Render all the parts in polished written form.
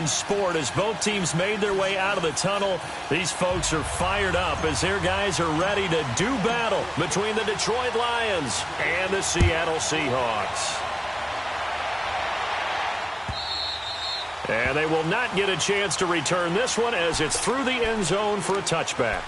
in sport as both teams made their way out of the tunnel. These folks are fired up as their guys are ready to do battle between the Detroit Lions and the Seattle Seahawks. And they will not get a chance to return this one as it's through the end zone for a touchback.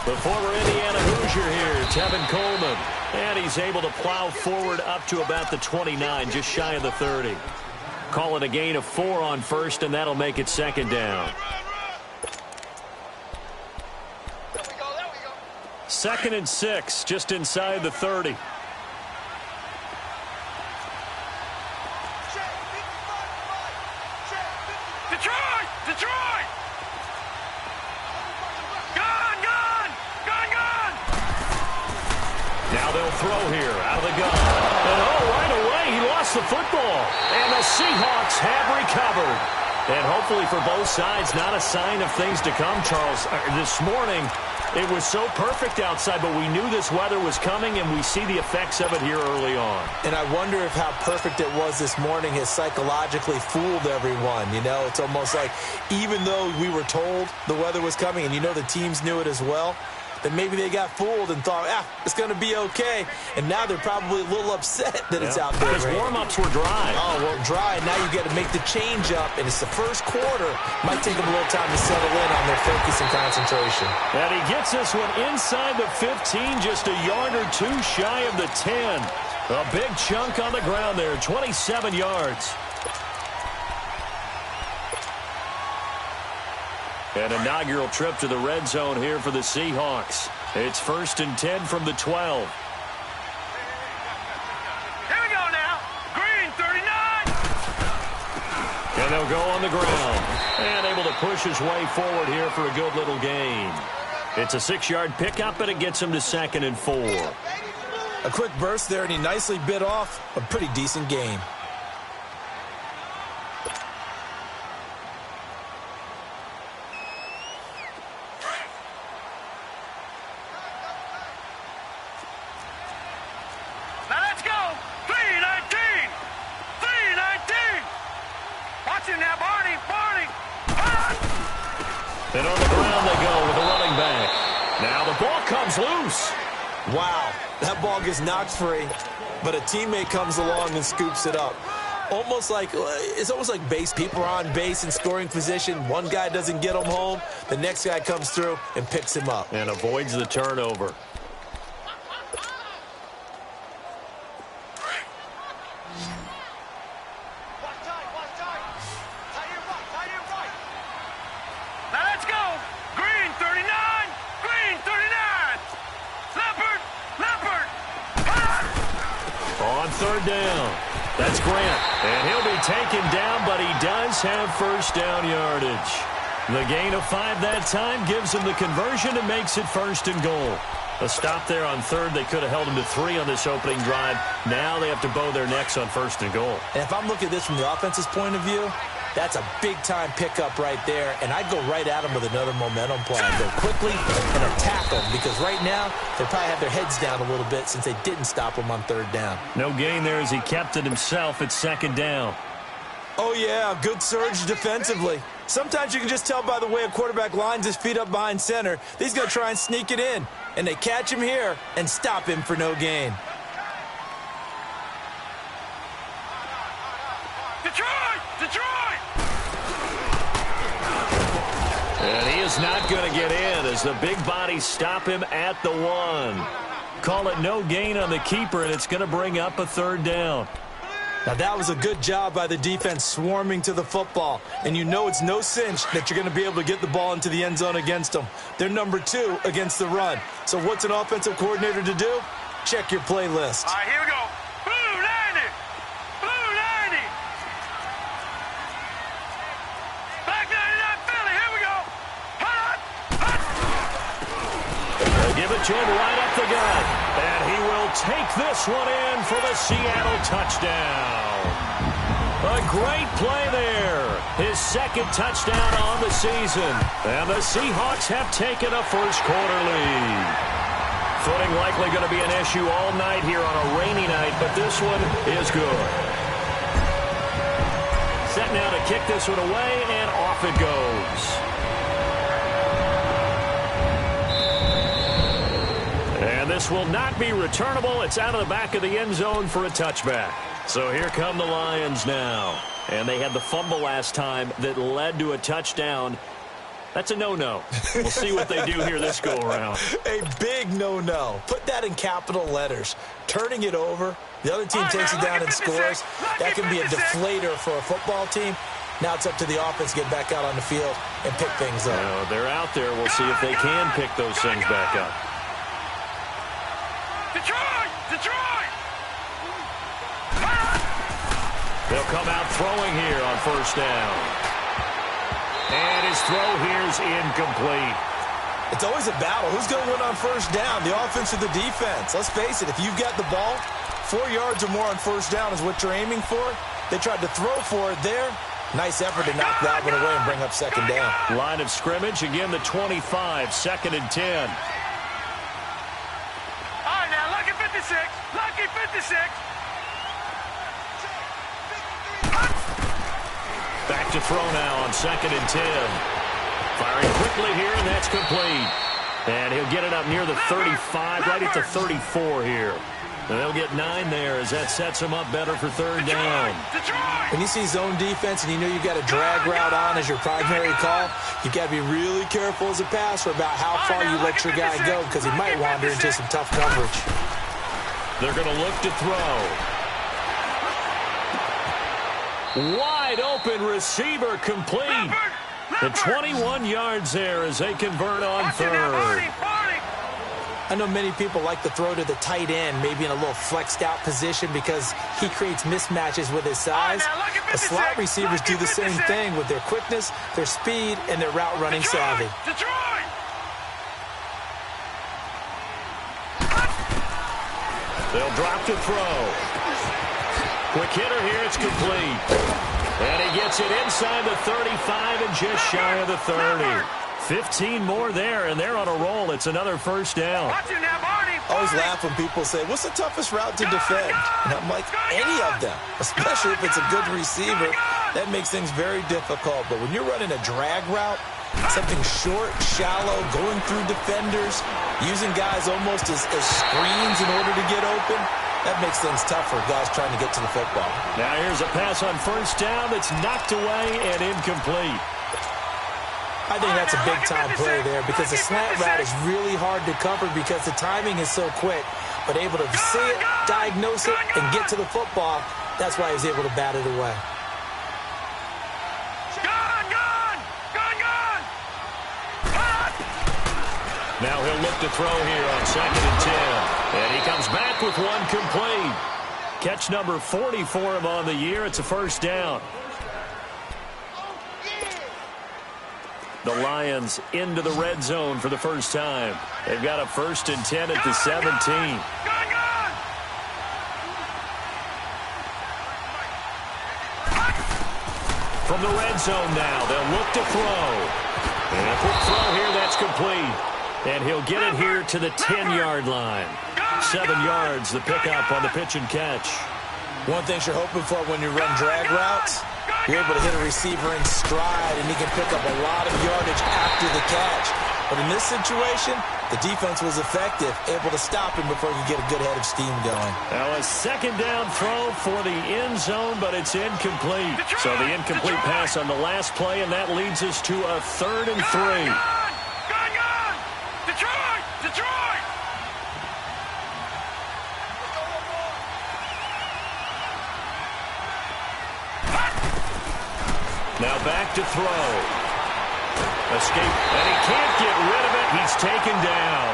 The former Indiana Hoosier here, Tevin Coleman. And he's able to plow forward up to about the 29, just shy of the 30. Call it a gain of 4 on first, and that'll make it second down. Second and 6, just inside the 30. Detroit! Now they'll throw here out of the gun. And right away he lost the football. And the Seahawks have recovered. And hopefully for both sides, not a sign of things to come, Charles. This morning, it was so perfect outside, but we knew this weather was coming, and we see the effects of it here early on. And I wonder if how perfect it was this morning has psychologically fooled everyone. You know, it's almost like even though we were told the weather was coming, and you know the teams knew it as well, that maybe they got fooled and thought, it's going to be okay. And now they're probably a little upset that it's out there. Because warm-ups were dry. Oh, well, dry. Now you got to make the change up, and it's the first quarter. Might take them a little time to settle in on their focus and concentration. And he gets this one inside the 15, just a yard or two shy of the 10. A big chunk on the ground there, 27 yards. An inaugural trip to the red zone here for the Seahawks. It's 1st and 10 from the 12. Here we go now. Green, 39. And they'll go on the ground. And able to push his way forward here for a good little gain. It's a 6-yard pickup, and it gets him to 2nd and 4. A quick burst there, and he nicely bit off a pretty decent gain. And on the ground they go with a running back. Now the ball comes loose. Wow, that ball gets knocked free, but a teammate comes along and scoops it up. It's almost like base. People are on base in scoring position. One guy doesn't get him home. The next guy comes through and picks him up. And avoids the turnover. Third down. That's Grant. And he'll be taken down, but he does have first down yardage. The gain of 5 that time gives him the conversion and makes it 1st and goal. A stop there on 3rd. They could have held him to 3 on this opening drive. Now they have to bow their necks on 1st and goal. And if I'm looking at this from the offense's point of view, that's a big-time pickup right there, and I'd go right at him with another momentum play. Go quickly and attack them, because right now they probably have their heads down a little bit since they didn't stop him on 3rd down. No gain there as he kept it himself at 2nd down. Oh, yeah, good surge defensively. Sometimes you can just tell by the way a quarterback lines his feet up behind center. He's going to try and sneak it in, and they catch him here and stop him for no gain. Detroit! And he is not going to get in as the big bodies stop him at the 1. Call it no gain on the keeper, and it's going to bring up a 3rd down. Now, that was a good job by the defense swarming to the football. And you know it's no cinch that you're going to be able to get the ball into the end zone against them. They're number 2 against the run. So what's an offensive coordinator to do? Check your playlist. All right, here we go. Blue 90. Blue 90. Back 99 Philly. Here we go. Hut, hut. They'll give it to him right up the gut. And he will take this one in for the Seattle touchdown. A great play there. His second touchdown on the season. And the Seahawks have taken a first-quarter lead. Footing likely going to be an issue all night here on a rainy night, but this one is good. Set now to kick this one away, and off it goes. And this will not be returnable. It's out of the back of the end zone for a touchback. So here come the Lions now. And they had the fumble last time that led to a touchdown. That's a no-no. We'll see what they do here this go-around. A big no-no. Put that in capital letters. Turning it over, the other team takes it down and scores. That can be a deflator for a football team. Now it's up to the offense to get back out on the field and pick things up. Well, they're out there. We'll see if they can pick those things back up. Detroit! Detroit! They'll come out throwing here on first down. And his throw here is incomplete. It's always a battle. Who's going to win on first down, the offense or the defense? Let's face it, if you've got the ball, 4 yards or more on first down is what you're aiming for. They tried to throw for it there. Nice effort to knock that one away and bring up second down. Line of scrimmage, again the 25, second and 10. All right, now, lucky 56. Lucky 56. Back to throw now on second and 10. Firing quickly here, and that's complete. And he'll get it up near the 35, right at the 34 here. And they'll get 9 there as that sets him up better for third down. When you see zone defense and you know you've got a drag route on as your primary call, you've got to be really careful as a passer about how far you let your guy go because he might wander into some tough coverage. They're going to look to throw. Wide open receiver complete. The 21 yards there as they convert on third. I know many people like to throw to the tight end, maybe in a little flexed out position because he creates mismatches with his size. The slot receivers do the same thing with their quickness, their speed, and their route running savvy. They'll drop to throw. Quick hitter here, it's complete. And he gets it inside the 35 and just shy of the 30. 15 more there, and they're on a roll. It's another first down. I always laugh when people say, what's the toughest route to defend? And I'm like, any of them, especially if it's a good receiver. That makes things very difficult. But when you're running a drag route, something short, shallow, going through defenders, using guys almost as screens in order to get open, that makes things tough for guys trying to get to the football. Now here's a pass on first down that's knocked away and incomplete. I think that's a big-time play there because the slant route is really hard to cover because the timing is so quick. But able to see it, diagnose it, and get to the football, that's why he was able to bat it away. Now he'll look to throw here on second and 10. And he comes back with one complete. Catch number 40 for him on the year. It's a first down. The Lions into the red zone for the first time. They've got a first and 10 at the 17. From the red zone now, they'll look to throw. And a quick throw here, that's complete. And he'll get it here to the 10-yard line. 7 yards, the pickup on the pitch and catch. One thing you're hoping for when you run drag routes, you're able to hit a receiver in stride, and he can pick up a lot of yardage after the catch. But in this situation, the defense was effective, able to stop him before he could get a good head of steam going. Now a second down throw for the end zone, but it's incomplete. So the incomplete pass on the last play, and that leads us to a 3rd and 3. Detroit! Now back to throw. Escape, and he can't get rid of it. He's taken down.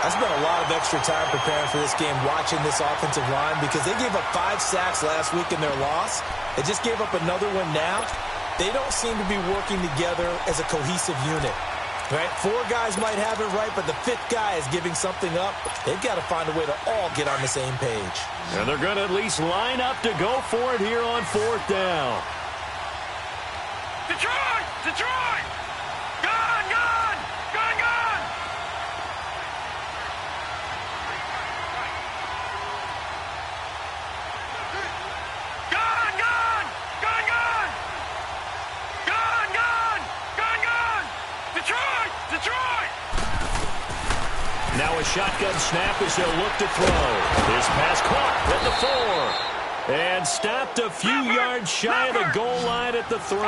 I spent a lot of extra time preparing for this game watching this offensive line because they gave up 5 sacks last week in their loss. They just gave up another one now. They don't seem to be working together as a cohesive unit. Right? 4 guys might have it right, but the 5th guy is giving something up. They've got to find a way to all get on the same page. And they're going to at least line up to go for it here on 4th down. Detroit! Detroit! Gone! Gone! Gone! Gone! Gone! Gone! Gone! Gone! Gone! Gone! Gone! Gone! Detroit! Detroit! Now a shotgun snap as they'll look to throw. His pass caught at the 4. And stopped a few yards shy of the goal line at the 3.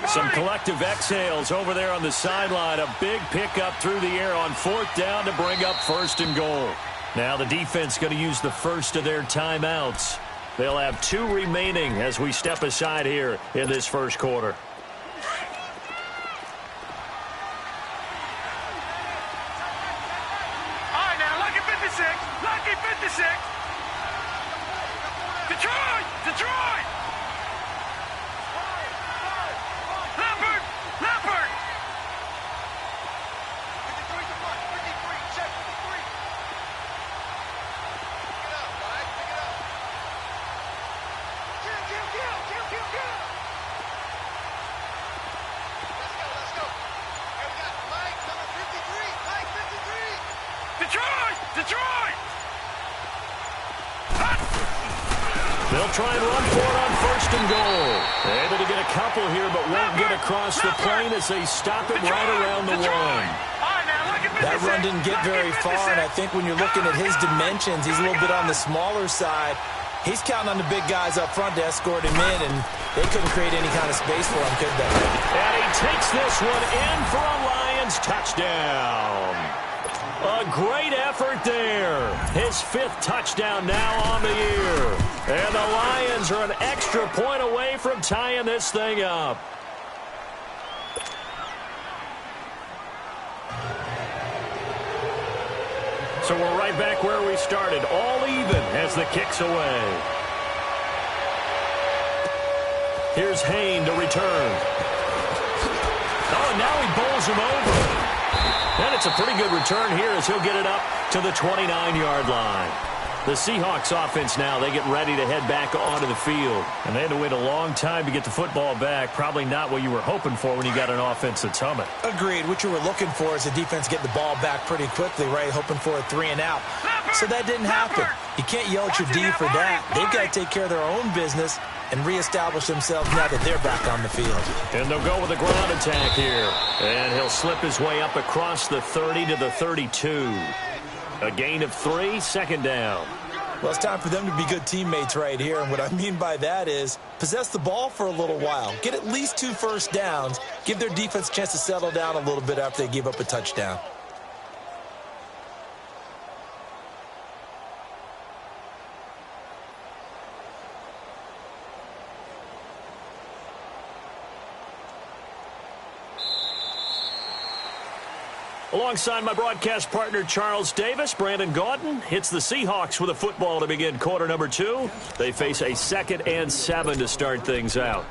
Some collective exhales over there on the sideline. A big pickup through the air on 4th down to bring up 1st and goal. Now the defense going to use the first of their timeouts. They'll have 2 remaining as we step aside here in this first quarter. All right, now, lucky 56. Lucky 56. Detroit! Detroit! Leopard! Leopard! 53 to 1. 53. Check 53. Pick it up, all right? Pick it up. Kill, kill, kill, kill, kill, kill. Let's go, let's go. Here we got Mike, number 53. Mike, 53. Detroit! Detroit! They'll try and run for it on 1st and goal. They're able to get a couple here, but won't get across the plane as they stop it right around the 1. That run didn't get very far, and I think when you're looking at his dimensions, he's a little bit on the smaller side. He's counting on the big guys up front to escort him in, and they couldn't create any kind of space for him, could they? And he takes this one in for a Lions touchdown. A great effort there. His 5th touchdown now on the year. And the Lions are an extra point away from tying this thing up. So we're right back where we started, all even as the kick's away. Here's Hayne to return. Oh, and now he bowls him over. And it's a pretty good return here as he'll get it up to the 29-yard line. The Seahawks offense now, they get ready to head back onto the field. And they had to wait a long time to get the football back. Probably not what you were hoping for when you got an offense that's humming. Agreed. What you were looking for is the defense get the ball back pretty quickly, right? Hoping for a 3 and out. So that didn't happen. You can't yell at your D for that. They've got to take care of their own business and reestablish themselves now that they're back on the field. And they'll go with a ground attack here. And he'll slip his way up across the 30 to the 32. A gain of 3, 2nd down. Well, it's time for them to be good teammates right here. And what I mean by that is possess the ball for a little while. Get at least 2 first downs. Give their defense a chance to settle down a little bit after they give up a touchdown. Alongside my broadcast partner, Charles Davis, Brandon Gaudin hits the Seahawks with a football to begin quarter number 2. They face a 2nd and 7 to start things out.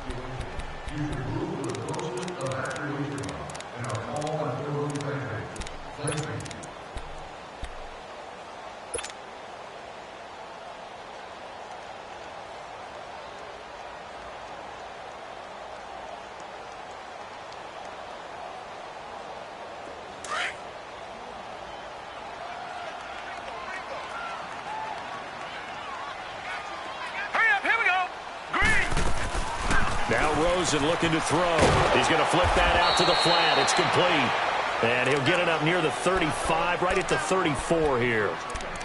Now Rosen looking to throw. He's going to flip that out to the flat. It's complete. And he'll get it up near the 35, right at the 34 here.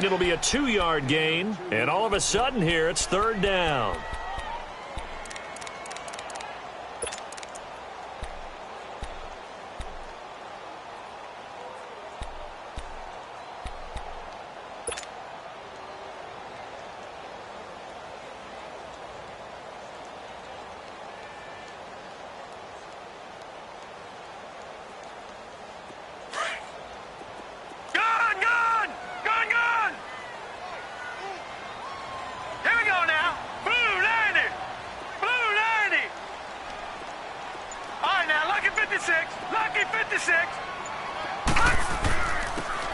It'll be a 2-yard gain. And all of a sudden here, it's 3rd down.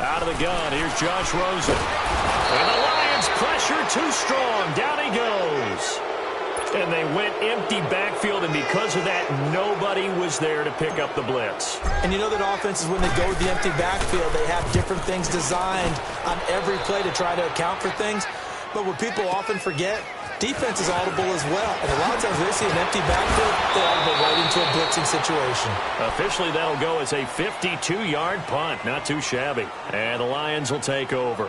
Out of the gun, here's Josh Rosen. And the Lions pressure too strong. Down he goes. And they went empty backfield, and because of that, nobody was there to pick up the blitz. And you know that offenses, when they go with the empty backfield, they have different things designed on every play to try to account for things. But what people often forget, defense is audible as well. And a lot of times they see an empty backfield, they audible right into a blitzing situation. Officially, that'll go as a 52-yard punt. Not too shabby. And the Lions will take over.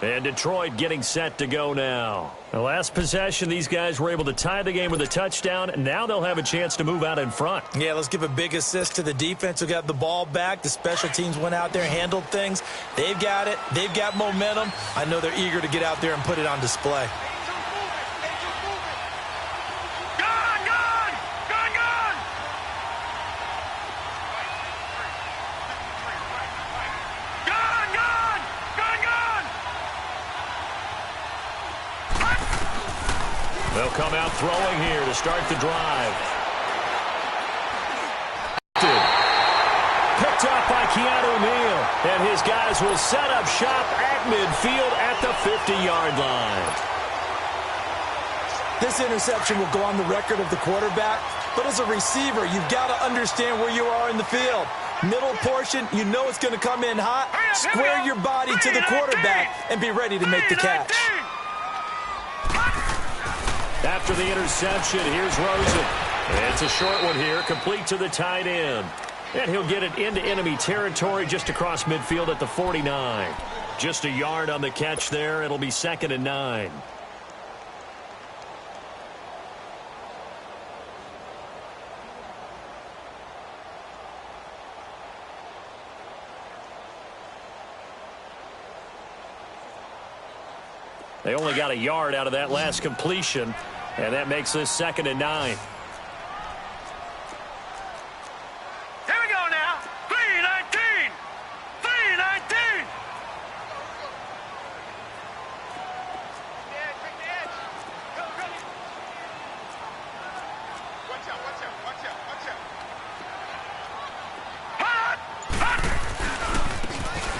And Detroit getting set to go now. The last possession, these guys were able to tie the game with a touchdown. Now they'll have a chance to move out in front. Yeah, let's give a big assist to the defense who got the ball back. The special teams went out there and handled things. They've got it. They've got momentum. I know they're eager to get out there and put it on display. They'll come out throwing here to start the drive. Picked up by Keanu Neal. And his guys will set up shop at midfield at the 50-yard line. This interception will go on the record of the quarterback. But as a receiver, you've got to understand where you are in the field. Middle portion, you know it's going to come in hot. Square your body to the quarterback and be ready to make the catch. After the interception, here's Rosen. It's a short one here, complete to the tight end. And he'll get it into enemy territory just across midfield at the 49. Just a yard on the catch there. It'll be 2nd and 9. They only got a yard out of that last completion, and that makes this 2nd and 9. Here we go now. 3-19. 3-19. Watch out, watch out, watch out, watch out.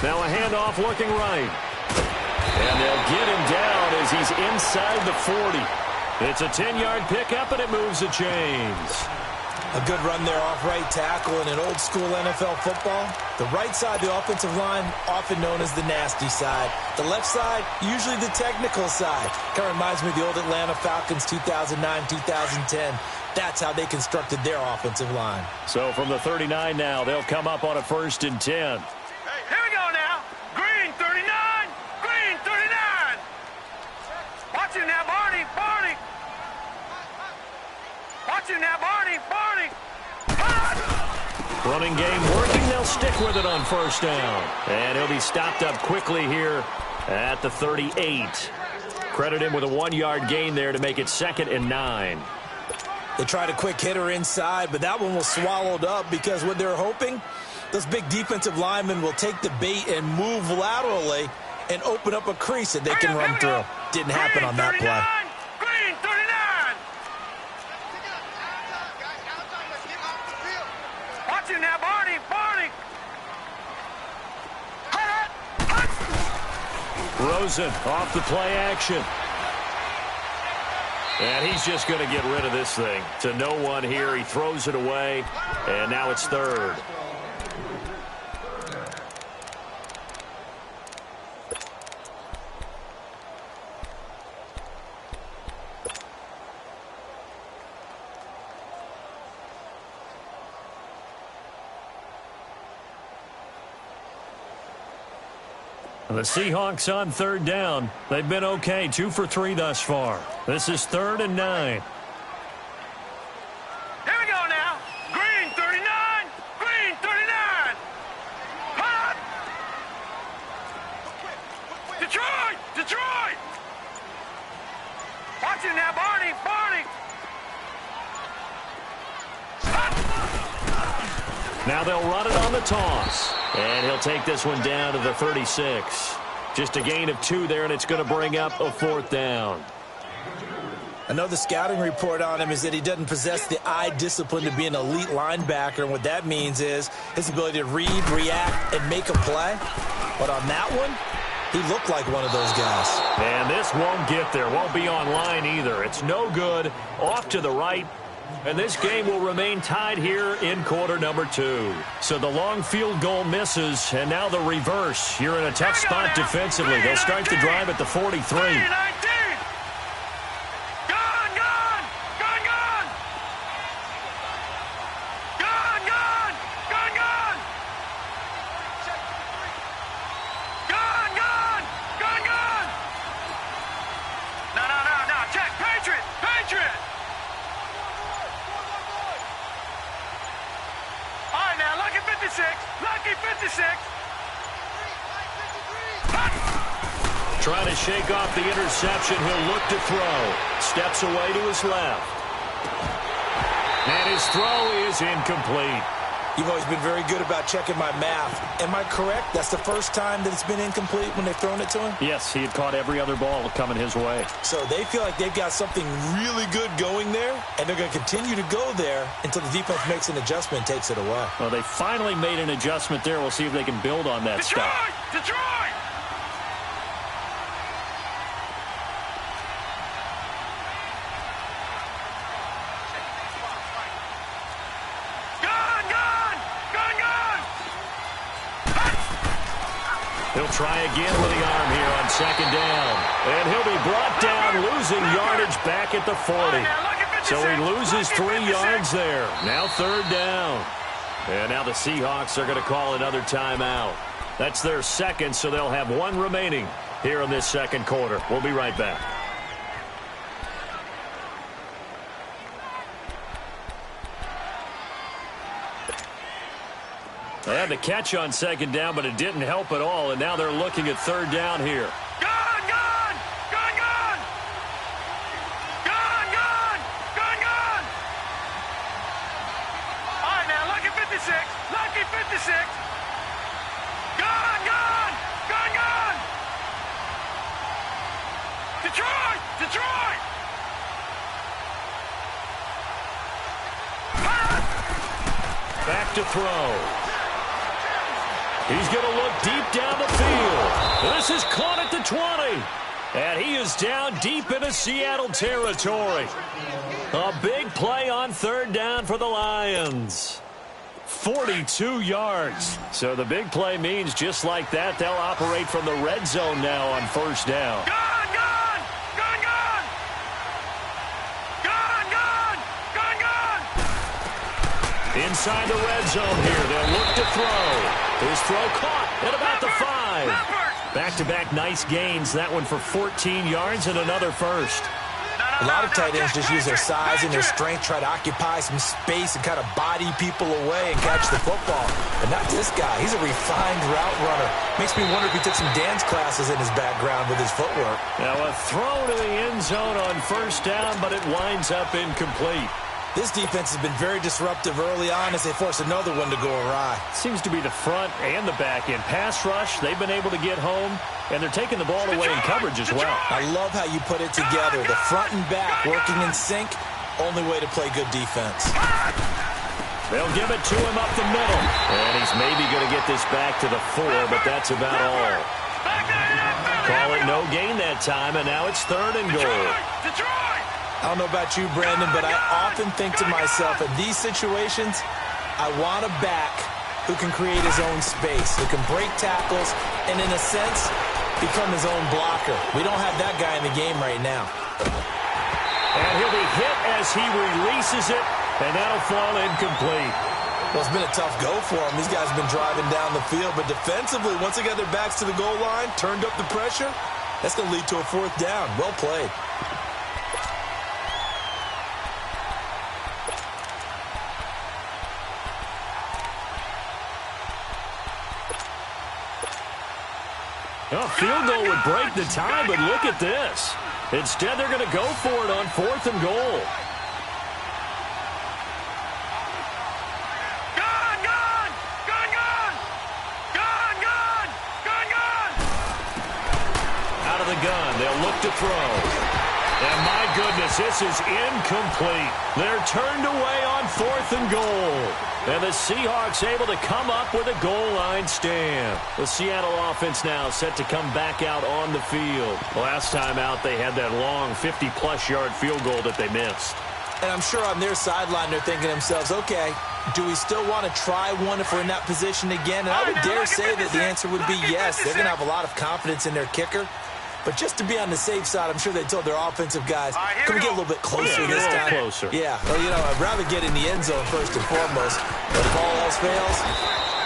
Now a handoff looking right. And they'll get him down as he's inside the 40. It's a 10-yard pickup, and it moves the chains. A good run there off right tackle in an old-school NFL football. The right side, the offensive line, often known as the nasty side. The left side, usually the technical side. Kind of reminds me of the old Atlanta Falcons 2009-2010. That's how they constructed their offensive line. So from the 39 now, they'll come up on a 1st and 10. Hey, here we go now. Green 39. Green 39. Watch it now, Barney. Barney. Watch it now, Barney. Barney. Running game working. They'll stick with it on 1st down. And he'll be stopped up quickly here at the 38. Credit him with a 1-yard gain there to make it 2nd and 9. They tried a quick hitter inside, but that one was swallowed up because what they're hoping, those big defensive linemen will take the bait and move laterally and open up a crease that they can run through. Didn't happen on that play. Green 39. Watch it now, Barney. Barney. Rosen off the play action. And he's just going to get rid of this thing. To no one here. He throws it away. And now it's 3rd. The Seahawks on 3rd down. They've been okay, 2 for 3 thus far. This is 3rd and 9. Here we go now. Green 39. Green 39. Hot. Detroit. Detroit. Watch it now, Barney. Barney. Now they'll run it on the toss. And he'll take this one down to the 36. Just a gain of 2 there, and it's going to bring up a 4th down. I know the scouting report on him is that he doesn't possess the eye discipline to be an elite linebacker. And what that means is his ability to read, react, and make a play. But on that one, he looked like one of those guys. And this won't get there. Won't be online either. It's no good. Off to the right. And this game will remain tied here in quarter number 2. So the long field goal misses, and now the reverse. You're in a tough spot defensively. They'll start the drive at the 43. Trying to shake off the interception. He'll look to throw. Steps away to his left. And his throw is incomplete. You've always been very good about checking my math. Am I correct? That's the first time that it's been incomplete when they've thrown it to him? Yes, he had caught every other ball coming his way. So they feel like they've got something really good going there, and they're going to continue to go there until the defense makes an adjustment and takes it away. Well, they finally made an adjustment there. We'll see if they can build on that stop. Detroit! He'll try again with the arm here on second down. And he'll be brought down, losing yardage back at the 40. So he loses 3 yards there. Now third down. And now the Seahawks are going to call another timeout. That's their second, so they'll have 1 remaining here in this second quarter. We'll be right back. They had the catch on second down, but it didn't help at all, and now they're looking at third down here. Gone! Gone! Gone! Gone! Gone! Gone! Gone! Gone! All right, now, lucky 56. Lucky 56. Gone! Gone! Gone! Gone! Detroit! Detroit! Back to throw. He's going to look deep down the field. This is caught at the 20. And he is down deep into Seattle territory. A big play on third down for the Lions. 42 yards. So the big play means just like that, they'll operate from the red zone now on first down. Gone! Gone! Gone! Gone! Gone! Gone! Gone! Gone! Inside the red zone here, they'll look to throw. His throw caught at about the 5. Back-to-back nice gains. That one for 14 yards and another first. A lot of tight ends just use their size and their strength, try to occupy some space and kind of body people away and catch the football. But not this guy. He's a refined route runner. Makes me wonder if he took some dance classes in his background with his footwork. Now a throw to the end zone on first down, but it winds up incomplete. This defense has been very disruptive early on as they force another one to go awry. Seems to be the front and the back end. Pass rush, they've been able to get home, and they're taking the ball away in coverage as well. I love how you put it together. The front and back working in sync, only way to play good defense. They'll give it to him up the middle. And he's maybe going to get this back to the 4, but that's about all. Call it no gain that time, and now it's third and goal. I don't know about you, Brandon, but I often think to myself, in these situations, I want a back who can create his own space, who can break tackles, and in a sense, become his own blocker. We don't have that guy in the game right now. And he'll be hit as he releases it, and that'll fall incomplete. Well, it's been a tough go for him. These guys have been driving down the field, but defensively, once they got their backs to the goal line, turned up the pressure, that's going to lead to a fourth down. Well played. A field goal would break the tie, but look at this. Instead, they're going to go for it on fourth and goal. Gone! Gone! Gone! Gone! Gone! Gone! Gone! Gone! Out of the gun, they'll look to throw. And my goodness, this is incomplete. They're turned away on 4th and goal. And the Seahawks able to come up with a goal line stand. The Seattle offense now set to come back out on the field. Last time out, they had that long 50-plus yard field goal that they missed. And I'm sure on their sideline, they're thinking to themselves, okay, do we still want to try one if we're in that position again? And I would dare say that the answer would be yes. They're going to have a lot of confidence in their kicker. But just to be on the safe side, I'm sure they told their offensive guys, can we get a little bit closer this time? Closer. Yeah, well, I'd rather get in the end zone first and foremost. But if all else fails,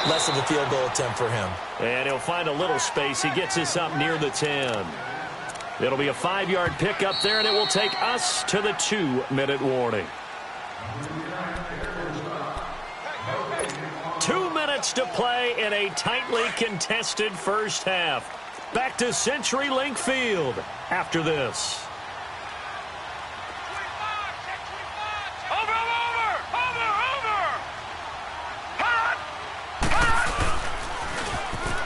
less of a field goal attempt for him. And he'll find a little space. He gets us up near the 10. It'll be a 5-yard pickup there, and it will take us to the 2-minute warning. 2 minutes to play in a tightly contested first half. Back to CenturyLink Field after this.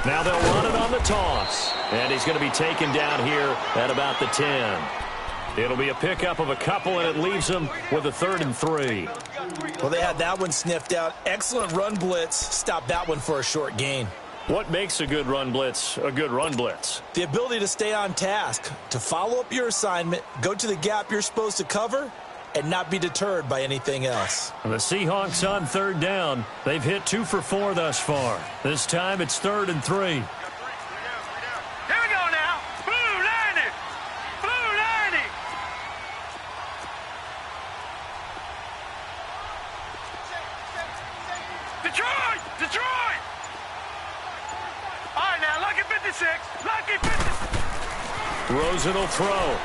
Now they'll run it on the toss. And he's going to be taken down here at about the 10. It'll be a pickup of a couple, and it leaves them with a 3rd and 3. Well, they had that one sniffed out. Excellent run blitz. Stopped that one for a short gain. What makes a good run blitz a good run blitz? The ability to stay on task, to follow up your assignment, go to the gap you're supposed to cover, and not be deterred by anything else. And the Seahawks on 3rd down. They've hit 2 for 4 thus far. This time it's 3rd and 3. Here we go now. Blue 90. Blue 90. Detroit! Detroit! All right, now, lucky 56. Lucky 56. Rosen will throw.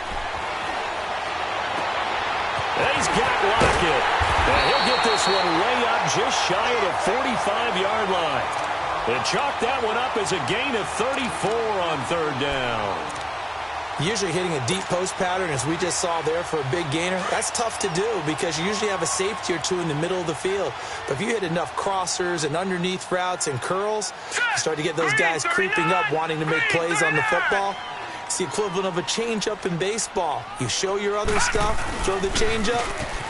And he's got Lockett. And he'll get this one way up just shy of the 45-yard line. And chalk that one up as a gain of 34 on 3rd down. Usually hitting a deep post pattern, as we just saw there, for a big gainer, that's tough to do because you usually have a safety or two in the middle of the field. But if you hit enough crossers and underneath routes and curls, you start to get those guys creeping up, wanting to make plays on the football. It's the equivalent of a changeup in baseball. You show your other stuff, throw the changeup,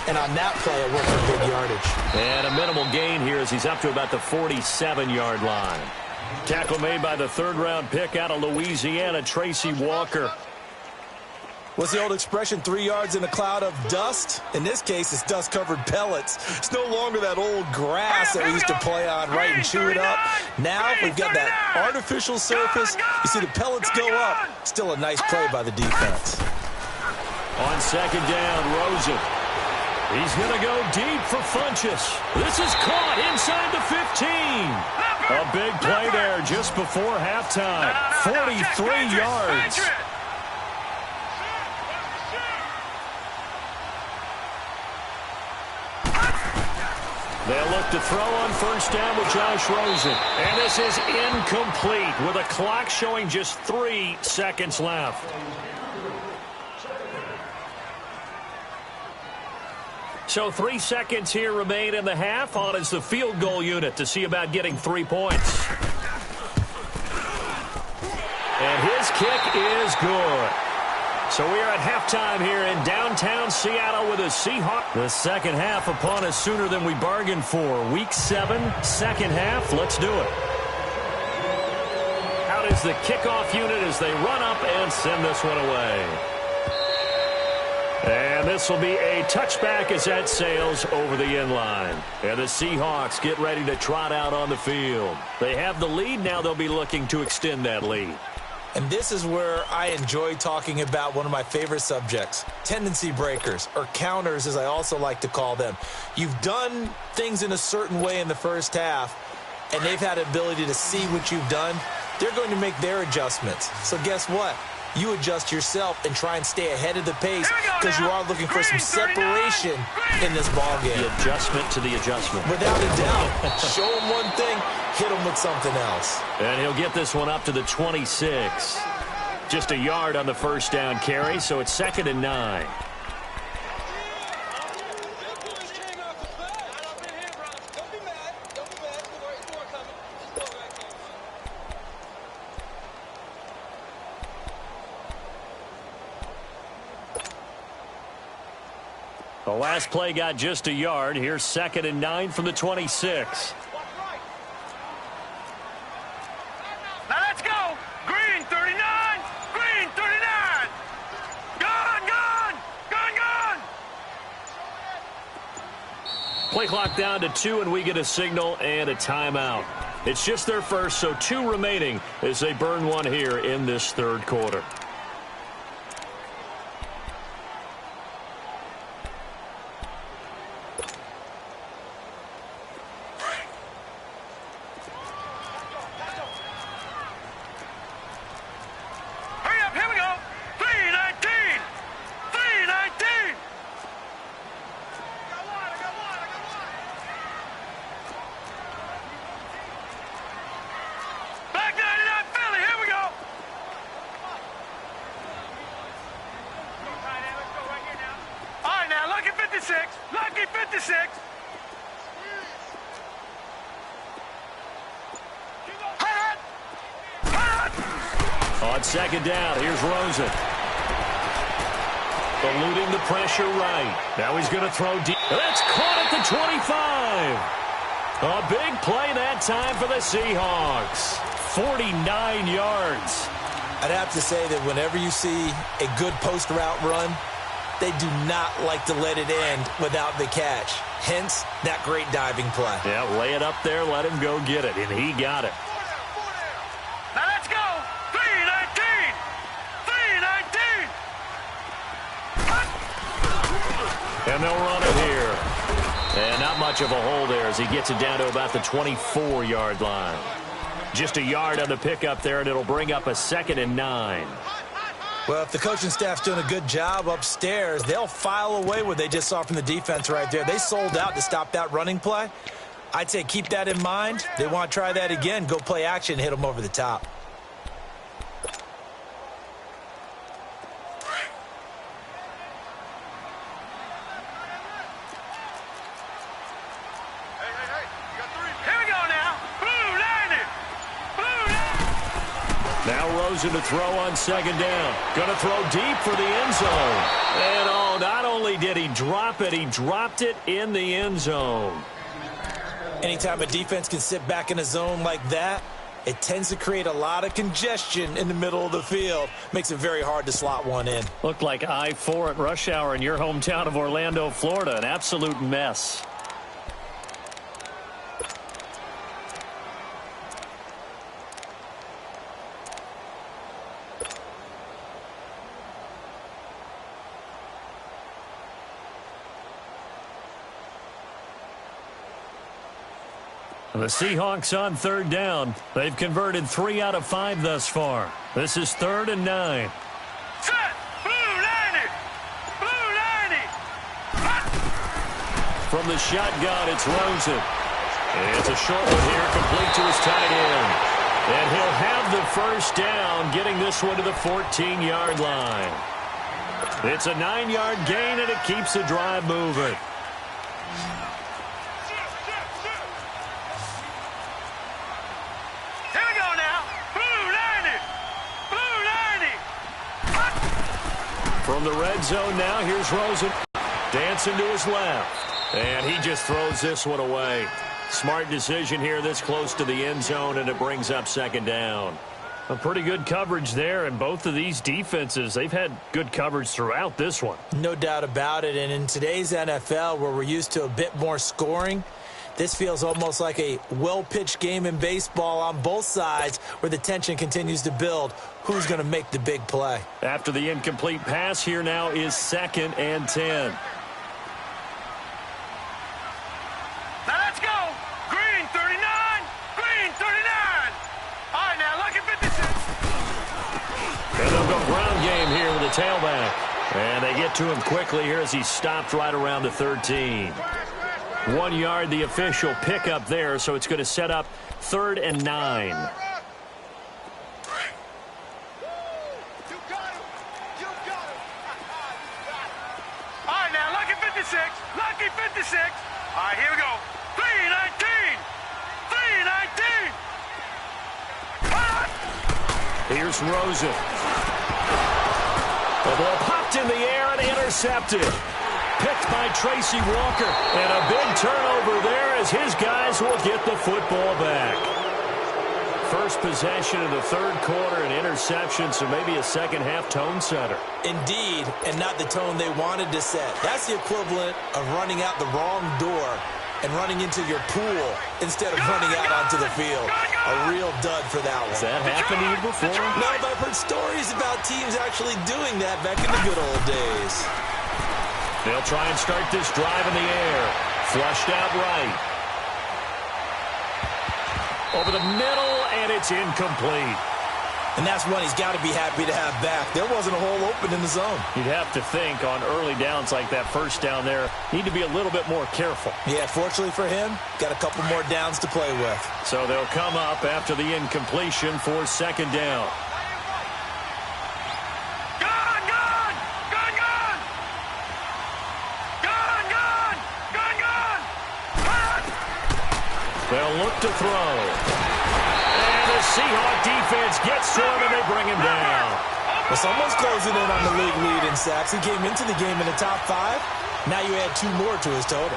and on that play, it worked for big yardage. And a minimal gain here as he's up to about the 47-yard line. Tackle made by the 3rd-round pick out of Louisiana, Tracy Walker. What's the old expression, 3 yards in a cloud of dust? In this case, it's dust-covered pellets. It's no longer that old grass that we used to play on, right, and chew it up. Now we've got that artificial surface. You see the pellets go up. Still a nice play by the defense. On 2nd down, Rosen. He's going to go deep for Funchess. This is caught inside the 15. A big play there just before halftime. 43 yards. They'll look to throw on 1st down with Josh Rosen. And this is incomplete with a clock showing just 3 seconds left. So 3 seconds here remain in the half. On is the field goal unit to see about getting 3 points. And his kick is good. So we are at halftime here in downtown Seattle with a Seahawks. The second half upon us sooner than we bargained for. Week 7, second half. Let's do it. Out is the kickoff unit as they run up and send this one away. And this will be a touchback as that sails over the end line. And the Seahawks get ready to trot out on the field. They have the lead. Now they'll be looking to extend that lead. And this is where I enjoy talking about one of my favorite subjects, tendency breakers, or counters as I also like to call them. You've done things in a certain way in the first half, and they've had an ability to see what you've done. They're going to make their adjustments. So guess what? You adjust yourself and try and stay ahead of the pace because you are looking for some separation in this ballgame. The adjustment to the adjustment. Without a doubt. Show them one thing, hit them with something else. And he'll get this one up to the 26. Just a yard on the first down carry, so it's 2nd and 9. The last play got just a yard. Here's 2nd and 9 from the 26. Now let's go. Green 39. Green 39. Gone, gone. Gone, gone. Play clock down to 2, and we get a signal and a timeout. It's just their first, so 2 remaining as they burn one here in this third quarter. Lucky 56. On 2nd down, here's Rosen. Eluding the pressure right. Now he's going to throw deep. That's caught at the 25. A big play that time for the Seahawks. 49 yards. I'd have to say that whenever you see a good post route run, they do not like to let it end without the catch. Hence, that great diving play. Yeah, lay it up there, let him go get it, and he got it. Now let's go. 319. 319. And they'll run it here. And not much of a hole there as he gets it down to about the 24-yard line. Just a yard on the pickup there, and it'll bring up a 2nd and 9. Well, if the coaching staff's doing a good job upstairs, they'll file away what they just saw from the defense right there. They sold out to stop that running play. I'd say keep that in mind. They want to try that again. Go play action, hit them over the top. Now Rosen to throw on 2nd down. Going to throw deep for the end zone. And oh, not only did he drop it, he dropped it in the end zone. Anytime a defense can sit back in a zone like that, it tends to create a lot of congestion in the middle of the field. Makes it very hard to slot one in. Looked like I-4 at rush hour in your hometown of Orlando, Florida. An absolute mess. The Seahawks on 3rd down. They've converted 3 out of 5 thus far. This is 3rd and 9. Set! Blue 90! Blue 90! From the shotgun, it's Rosen. It's a short one here, complete to his tight end. And he'll have the first down, getting this one to the 14-yard line. It's a 9-yard gain, and it keeps the drive moving. From the red zone now, here's Rosen. Dancing to his left. And he just throws this one away. Smart decision here this close to the end zone, and it brings up 2nd down. A pretty good coverage there, and both of these defenses, they've had good coverage throughout this one. No doubt about it, and in today's NFL, where we're used to a bit more scoring, this feels almost like a well-pitched game in baseball on both sides where the tension continues to build. Who's going to make the big play? After the incomplete pass, here now is 2nd and 10. Now let's go. Green 39. Green 39. All right, now lucky 56. And they'll go ground game here with the tailback. And they get to him quickly here as he stopped right around the 13. 1 yard, the official pickup there, so it's going to set up 3rd and 9. All right, now, lucky 56. Lucky 56. All right, here we go. 319. 319. Here's Rosen. The ball popped in the air and intercepted. picked by Tracy Walker. And a big turnover there as his guys will get the football back. First possession of the third quarter, an interception, so maybe a second-half tone setter. Indeed, and not the tone they wanted to set. That's the equivalent of running out the wrong door and running into your pool instead of running out onto the field. A real dud for that one. Has that happened to you before? No, but I've heard stories about teams actually doing that back in the good old days. They'll try and start this drive in the air. Flushed out right. Over the middle, and it's incomplete. And that's one he's got to be happy to have back. There wasn't a hole open in the zone. You'd have to think on early downs like that first down there, need to be a little bit more careful. Yeah, fortunately for him, got a couple more downs to play with. So they'll come up after the incompletion for second down. They'll look to throw. And the Seahawk defense gets to him, and they bring him down. Well, someone's closing in on the league lead in sacks. He came into the game in the top 5. Now you add 2 more to his total.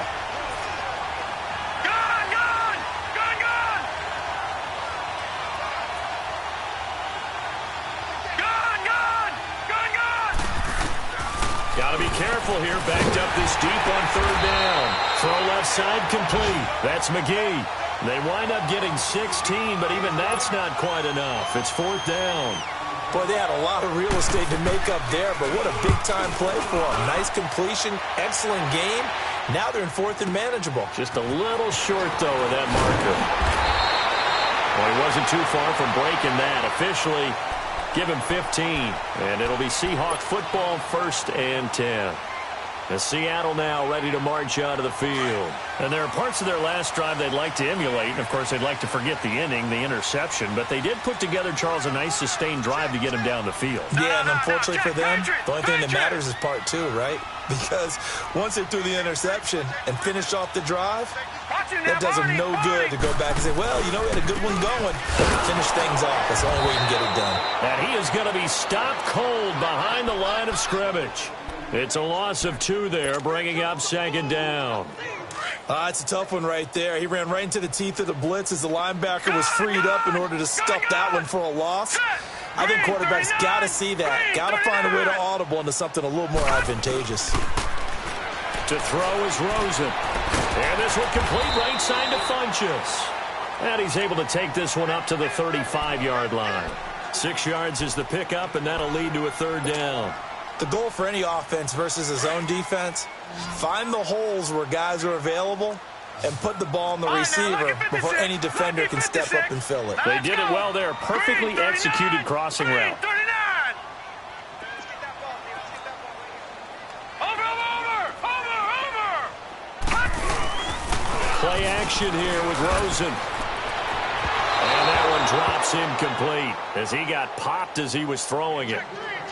Got to be careful here. Backed up this deep on third down. Throw left side complete. That's McGee. They wind up getting 16, but even that's not quite enough. It's fourth down. Boy, they had a lot of real estate to make up there, but what a big-time play for them. Nice completion, excellent game. Now they're in fourth and manageable. Just a little short, though, of that marker. Well, he wasn't too far from breaking that. Officially, give him 15, and it'll be Seahawk football, 1st and 10. As Seattle now ready to march out of the field. And there are parts of their last drive they'd like to emulate. And, of course, they'd like to forget the inning, the interception. But they did put together, Charles, a nice sustained drive to get him down the field. Yeah, and unfortunately for them, the only thing that matters is part 2, right? Because once they threw the interception and finished off the drive, that does them no good to go back and say, well, you know, we had a good one going. Finish things off. That's the only way you can get it done. And he is going to be stopped cold behind the line of scrimmage. It's a loss of 2 there, bringing up second down. It's a tough one right there. He ran right into the teeth of the blitz as the linebacker was freed up in order to stuff that one for a loss. I think quarterbacks got to see that. Got to find a way to audible into something a little more advantageous. To throw is Rosen. And this one complete right side to Funchess. And he's able to take this one up to the 35-yard line. 6 yards is the pickup, and that'll lead to a third down. The goal for any offense versus a zone defense, find the holes where guys are available and put the ball on the receiver before any defender can step up and fill it. They did it well there. Perfectly executed crossing route. Play action here with Rosen. And that one drops incomplete as he got popped as he was throwing it.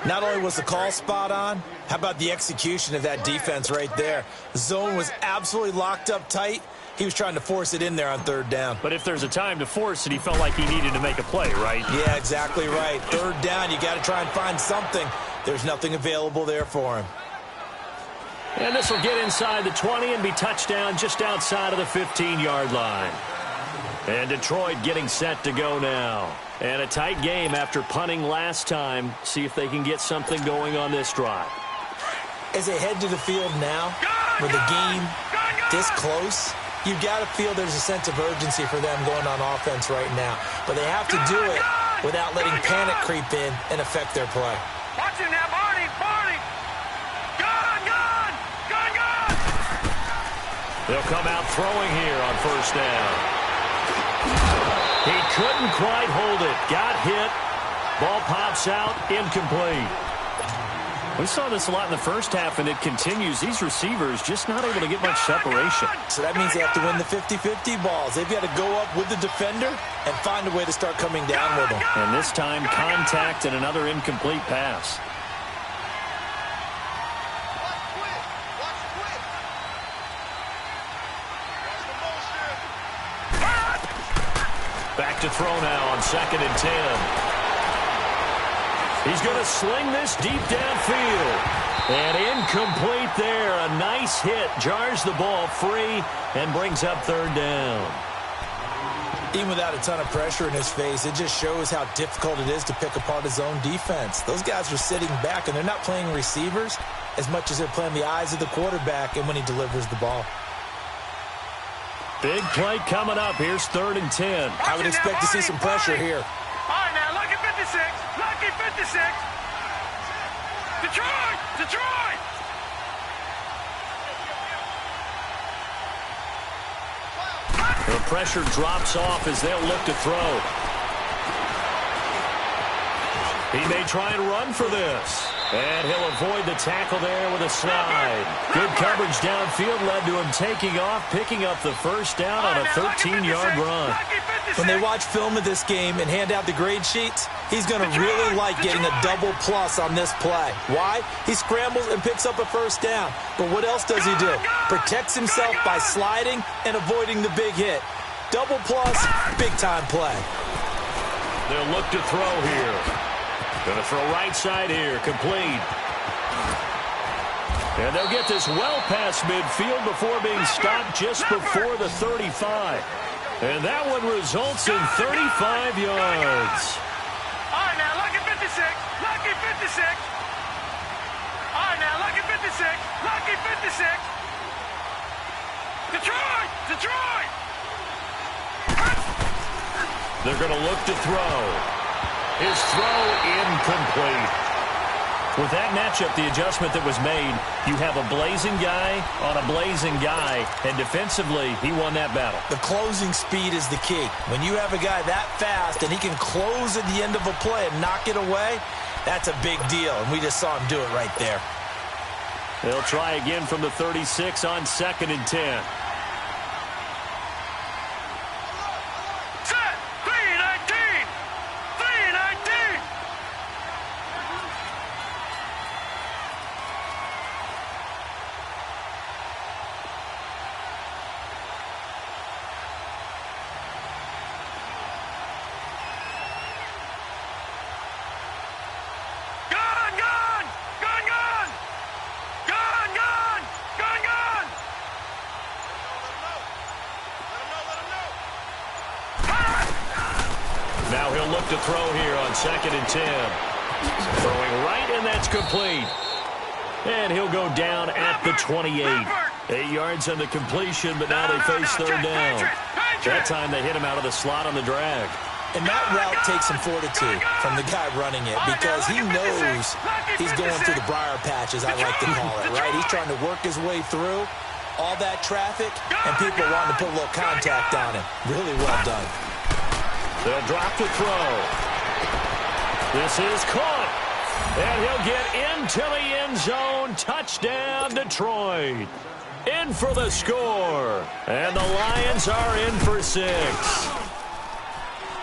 Not only was the call spot on, how about the execution of that defense right there? The zone was absolutely locked up tight. He was trying to force it in there on third down. But if there's a time to force it, he felt like he needed to make a play, right? Yeah, exactly right. Third down, you got to try and find something. There's nothing available there for him. And this will get inside the 20 and be touchdown just outside of the 15-yard line. And Detroit getting set to go now. And a tight game after punting last time. See if they can get something going on this drive. As they head to the field now, with the game this close, you've got to feel there's a sense of urgency for them going on offense right now. But they have to do it without letting panic creep in and affect their play. Watching that, Barney! They'll come out throwing here on first down. He couldn't quite hold it. Got hit. Ball pops out. Incomplete. We saw this a lot in the first half, and it continues. These receivers just not able to get much separation. So that means they have to win the 50-50 balls. They've got to go up with the defender and find a way to start coming down with them. And this time, contact and another incomplete pass. Back to throw now on 2nd and 10. He's going to sling this deep downfield. And incomplete there. A nice hit. Jars the ball free and brings up third down. Even without a ton of pressure in his face, it just shows how difficult it is to pick apart his own defense. Those guys are sitting back, and they're not playing receivers as much as they're playing the eyes of the quarterback and when he delivers the ball. Big play coming up. Here's 3rd and 10. I would expect to see some pressure here. All right, now, lucky 56. Lucky 56. Detroit! Detroit! The pressure drops off as they'll look to throw. He may try and run for this. And he'll avoid the tackle there with a slide. Good coverage downfield led to him taking off, picking up the first down on a 13-yard run. When they watch film of this game and hand out the grade sheets, he's going to really like getting a double plus on this play. Why? He scrambles and picks up a first down. But what else does he do? Protects himself by sliding and avoiding the big hit. Double plus, big-time play. They'll look to throw here. Going to throw right side here, complete. And they'll get this well past midfield before being stopped just before the 35. And that one results in 35 yards. All right, now, lucky 56. Lucky 56. All right, now, lucky 56. Lucky 56. Detroit! Detroit! They're going to look to throw. His throw incomplete. With that matchup, the adjustment that was made, you have a blazing guy on a blazing guy, and defensively, he won that battle. The closing speed is the key. When you have a guy that fast and he can close at the end of a play and knock it away, that's a big deal, and we just saw him do it right there. They'll try again from the 36 on 2nd and 10. Set! 319! 319! Gone! Gone! Gone! Gone! Gone! Gone! Gone! Gone! Let him know! Now he'll look to throw here on 2nd and 10. Throwing right, and that's complete. And he'll go down at the 28. 8 yards on the completion, but now they face third down. That time they hit him out of the slot on the drag. And that route takes some fortitude from the guy running it because he knows he's going through the briar patch, as I like to call it, right? He's trying to work his way through all that traffic, and people wanting to put a little contact on him. Really well done. They'll drop the throw. This is caught. And he'll get into the end zone. Touchdown, Detroit. In for the score. And the Lions are in for 6.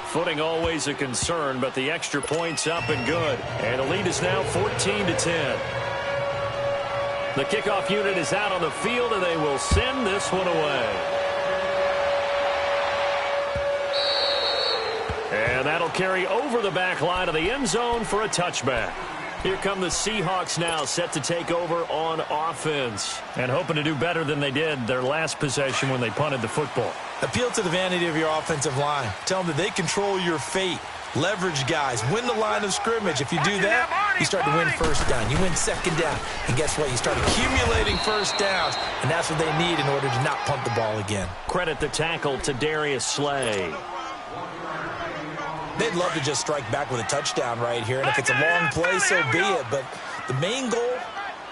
Footing always a concern, but the extra point's up and good. And the lead is now 14-10. The kickoff unit is out on the field, and they will send this one away. And that'll carry over the back line of the end zone for a touchback. Here come the Seahawks now, set to take over on offense and hoping to do better than they did their last possession when they punted the football. Appeal to the vanity of your offensive line. Tell them that they control your fate. Leverage guys. Win the line of scrimmage. If you do that, you start to win first down. You win second down. And guess what? You start accumulating first downs, and that's what they need in order to not punt the ball again. Credit the tackle to Darius Slay. They'd love to just strike back with a touchdown right here, and if it's a long play, so be it. But the main goal,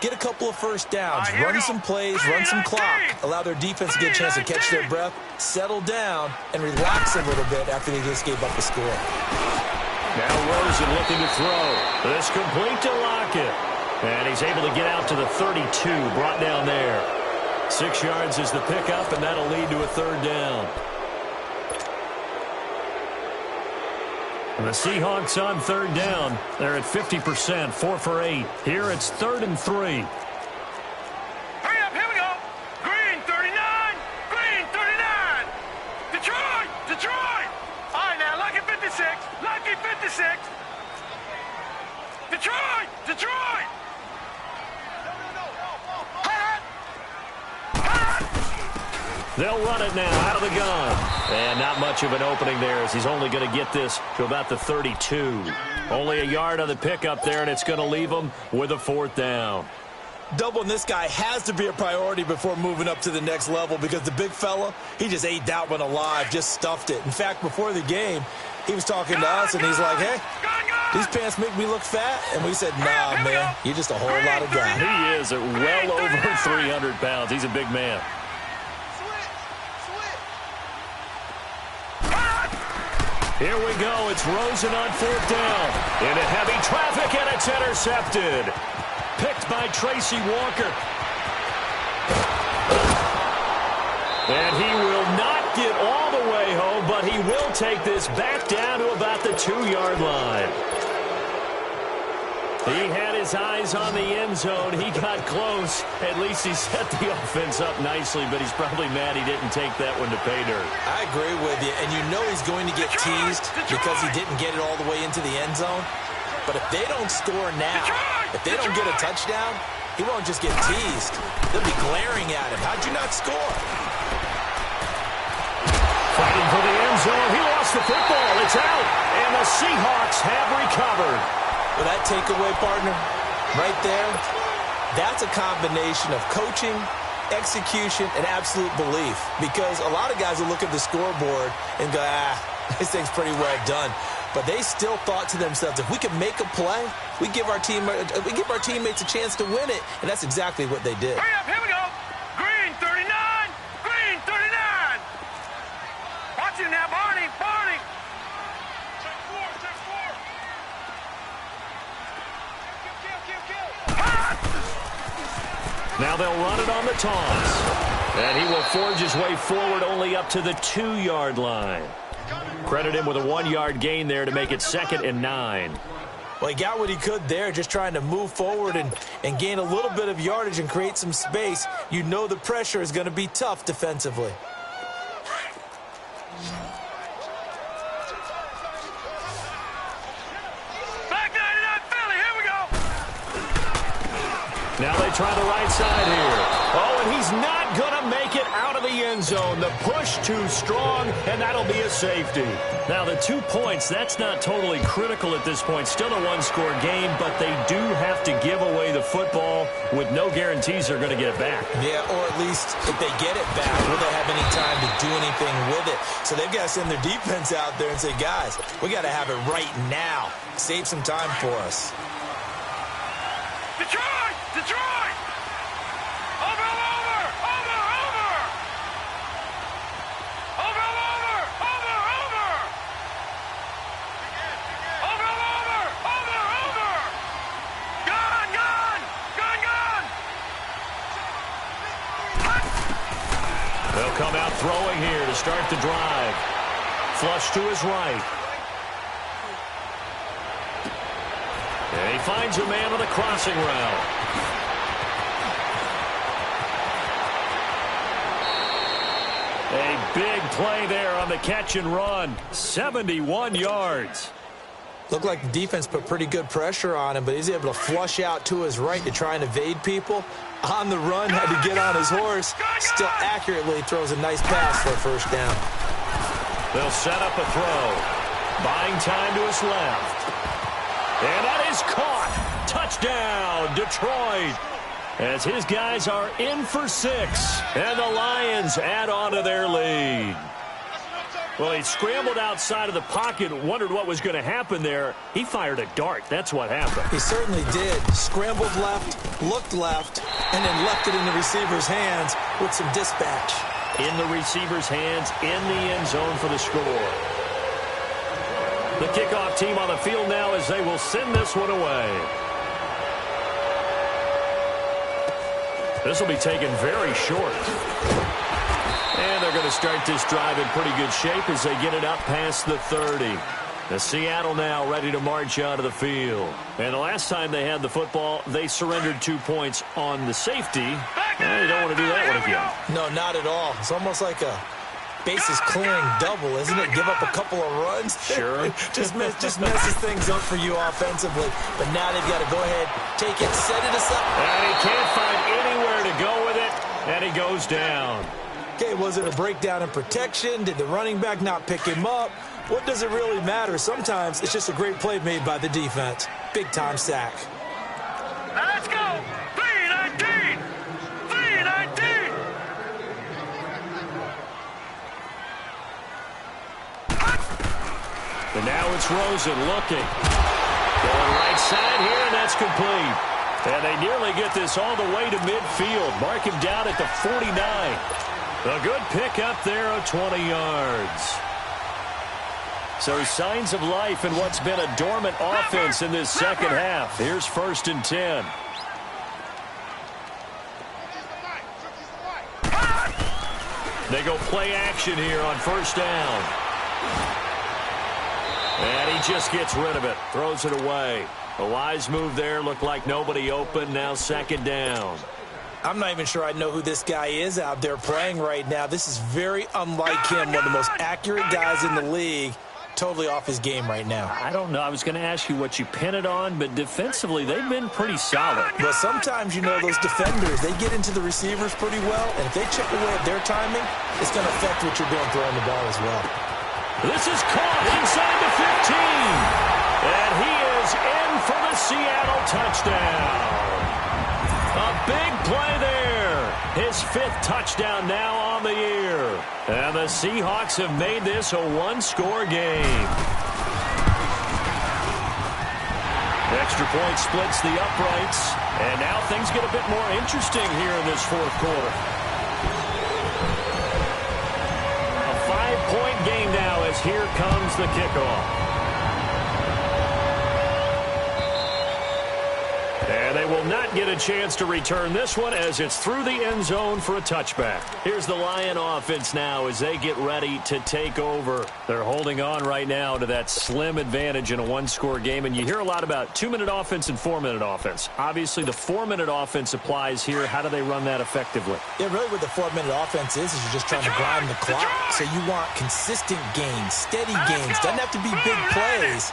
get a couple of first downs, run some plays, run some clock, allow their defense to get a chance to catch their breath, settle down, and relax a little bit after they just gave up a score. Now Rosen looking to throw. This complete to Lockett. And he's able to get out to the 32, brought down there. 6 yards is the pickup, and that'll lead to a third down. And the Seahawks on third down. They're at 50%, 4 for 8. Here it's 3rd and 3. Hurry up, here we go. Green 39. Green 39. Detroit. Detroit. All right, now, lucky 56. Lucky 56. They'll run it now out of the gun. And not much of an opening there as he's only going to get this to about the 32. Only a yard on the pickup there, and it's going to leave him with a 4th down. Doubling this guy has to be a priority before moving up to the next level because the big fella, he just ate that one alive, just stuffed it. In fact, before the game, he was talking to us, and he's like, hey, these pants make me look fat. And we said, nah, man, you're just a whole lot of guy. He is at well over 300 pounds. He's a big man. Here we go. It's Rosen on 4th down. Into heavy traffic, and it's intercepted. Picked by Tracy Walker. And he will not get all the way home, but he will take this back down to about the 2-yard line. He had his eyes on the end zone. He got close. At least he set the offense up nicely, but he's probably mad he didn't take that one to pay dirt. I agree with you, and you know he's going to get teased because he didn't get it all the way into the end zone. But if they don't score now, if they don't get a touchdown, he won't just get teased. They'll be glaring at him. How'd you not score? Fighting for the end zone. He lost the football. It's out, and the Seahawks have recovered. Well, that takeaway, partner, right there, that's a combination of coaching, execution, and absolute belief. Because a lot of guys will look at the scoreboard and go, this thing's pretty well done. But they still thought to themselves, if we can make a play, we give our teammates a chance to win it. And that's exactly what they did. Hurry up, here we go. Green 39, green 39. Watch it now, Barney, Barney. Check 4. Now they'll run it on the toss. And he will forge his way forward only up to the 2-yard line. Credit him with a 1-yard gain there to make it 2nd and 9. Well, he got what he could there, just trying to move forward and gain a little bit of yardage and create some space. You know the pressure is going to be tough defensively. Back 99 Philly, here we go. Now they try the right side here. Oh, and he's not going to make it out of the end zone. The push too strong, and that'll be a safety. Now, the 2 points, that's not totally critical at this point. Still a 1-score game, but they do have to give away the football with no guarantees they're going to get it back. Yeah, or at least if they get it back, will they have any time to do anything with it? So they've got to send their defense out there and say, guys, we got to have it right now. Save some time for us. Detroit! Detroit! Over! They'll come out throwing here to start the drive. Flush to his right. And he finds a man on the crossing route. A big play there on the catch and run. 71 yards. Looked like the defense put pretty good pressure on him, but he's able to flush out to his right to try and evade people. On the run, had to get on his horse. Still accurately throws a nice pass for a first down. They'll set up a throw. Buying time to his left. And that is caught. Touchdown, Detroit. As his guys are in for 6. And the Lions add on to their lead. Well, he scrambled outside of the pocket, wondered what was going to happen there. He fired a dart. That's what happened. He certainly did. Scrambled left, looked left, and then left it in the receiver's hands with some dispatch. In the receiver's hands, in the end zone for the score. The kickoff team on the field now as they will send this one away. This will be taken very short. And they're going to start this drive in pretty good shape as they get it up past the 30. The Seattle now ready to march out of the field. And the last time they had the football, they surrendered 2 points on the safety. Well, you don't want to do that one again. No, not at all. It's almost like a bases clearing double, isn't it? Give up a couple of runs. Sure. just messes things up for you offensively. But now they've got to go ahead, take it, set it aside. And he can't find anywhere to go with it, and he goes down. Okay, was it a breakdown in protection? Did the running back not pick him up? What does it really matter? Sometimes it's just a great play made by the defense. Big-time sack. Now let's go. 3-19. 3-19. And now it's Rosen looking. Going right side here, and that's complete. And they nearly get this all the way to midfield. Mark him down at the 49. A good pickup there of 20 yards. So signs of life in what's been a dormant offense in this second half. Here's 1st and 10. They go play action here on 1st down. And he just gets rid of it. Throws it away. A wise move there. Looked like nobody open. Now 2nd down. I'm not even sure I know who this guy is out there playing right now. This is very unlike him. One of the most accurate guys in the league. Totally off his game right now. I don't know. I was going to ask you what you pin it on, but defensively, they've been pretty solid. But sometimes, you know, those defenders, they get into the receivers pretty well, and if they chip away at their timing, it's going to affect what you're doing throwing the ball as well. This is caught inside the 15. And he is in for the Seattle touchdown. A big play there. His 5th touchdown now on the year. And the Seahawks have made this a 1-score game. Extra point splits the uprights. And now things get a bit more interesting here in this 4th quarter. A 5-point game now as here comes the kickoff. And they will not get a chance to return this one as it's through the end zone for a touchback. Here's the Lion offense now as they get ready to take over. They're holding on right now to that slim advantage in a 1-score game. And you hear a lot about 2-minute offense and 4-minute offense. Obviously, the 4-minute offense applies here. How do they run that effectively? Yeah, really what the 4-minute offense is you're just trying to grind the clock. So you want consistent gains, steady gains. Doesn't have to be big plays,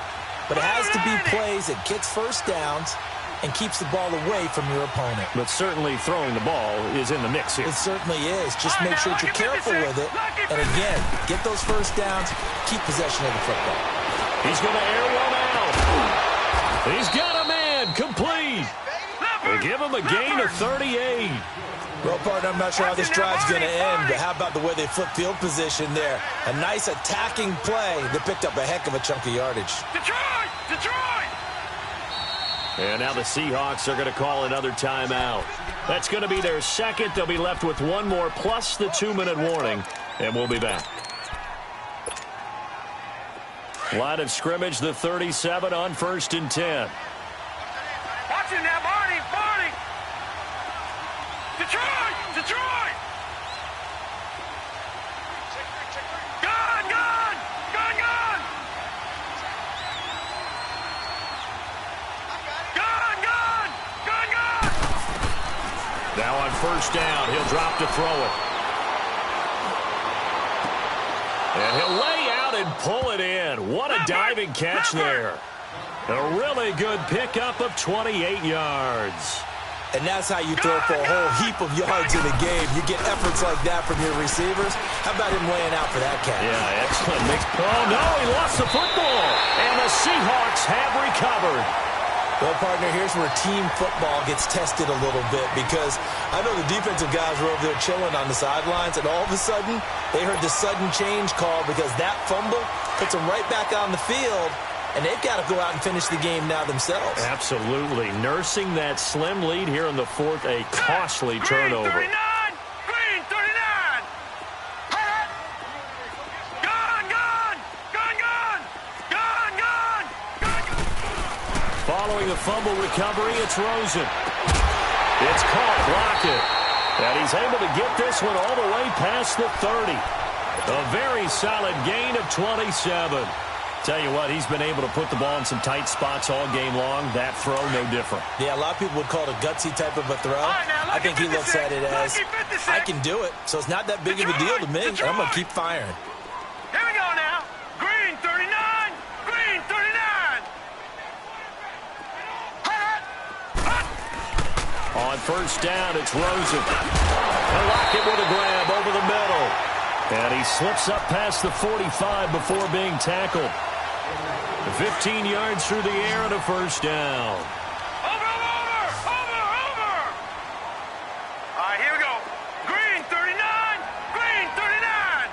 but it has to be plays that gets 1st downs and keeps the ball away from your opponent. But certainly throwing the ball is in the mix here. It certainly is. Just make sure that you're careful with it. And again, get those 1st downs, keep possession of the football. He's going to air one out. He's got a man complete. They give him a gain of 38. Well, partner, I'm not sure how this drive's going to end, but how about the way they flip field position there? A nice attacking play that picked up a heck of a chunk of yardage. Detroit! Detroit! And now the Seahawks are going to call another timeout. That's going to be their 2nd. They'll be left with 1 more plus the 2-minute warning, and we'll be back. Line of scrimmage, the 37 on 1st and 10. Watch him now, Barney! Barney! Detroit! Detroit! Gun! Gun! Gun! Gun! Gun! Gun! Gun! Gun! Now on 1st down, he'll drop to throw it. And he'll lay out and pull it in. What a diving catch there. A really good pickup of 28 yards. And that's how you throw for a whole heap of yards in a game. You get efforts like that from your receivers. How about him laying out for that catch? Yeah, excellent. Oh, no, he lost the football. And the Seahawks have recovered. Well, partner, here's where team football gets tested a little bit because I know the defensive guys were over there chilling on the sidelines, and all of a sudden, they heard the sudden change call because that fumble puts them right back on the field, and they've got to go out and finish the game now themselves. Absolutely. Nursing that slim lead here in the 4th, a costly turnover. Green 39! Green 39! Gun! Gun! Gun! Gun! Gun! Gun! Gun! Following the fumble recovery, it's Rosen. It's caught, blocked it. And he's able to get this one all the way past the 30. A very solid gain of 27. Tell you what, he's been able to put the ball in some tight spots all game long. That throw, no different. Yeah, a lot of people would call it a gutsy type of a throw. I think he looks at it as, I can do it. So it's not that big of a deal to me. I'm going to keep firing. Here we go now. Green 39! Green 39! On 1st down, it's Rosen. He'll lock it with a grab over the middle. And he slips up past the 45 before being tackled. 15 yards through the air and a first down. Over! All right, here we go. Green 39, green 39.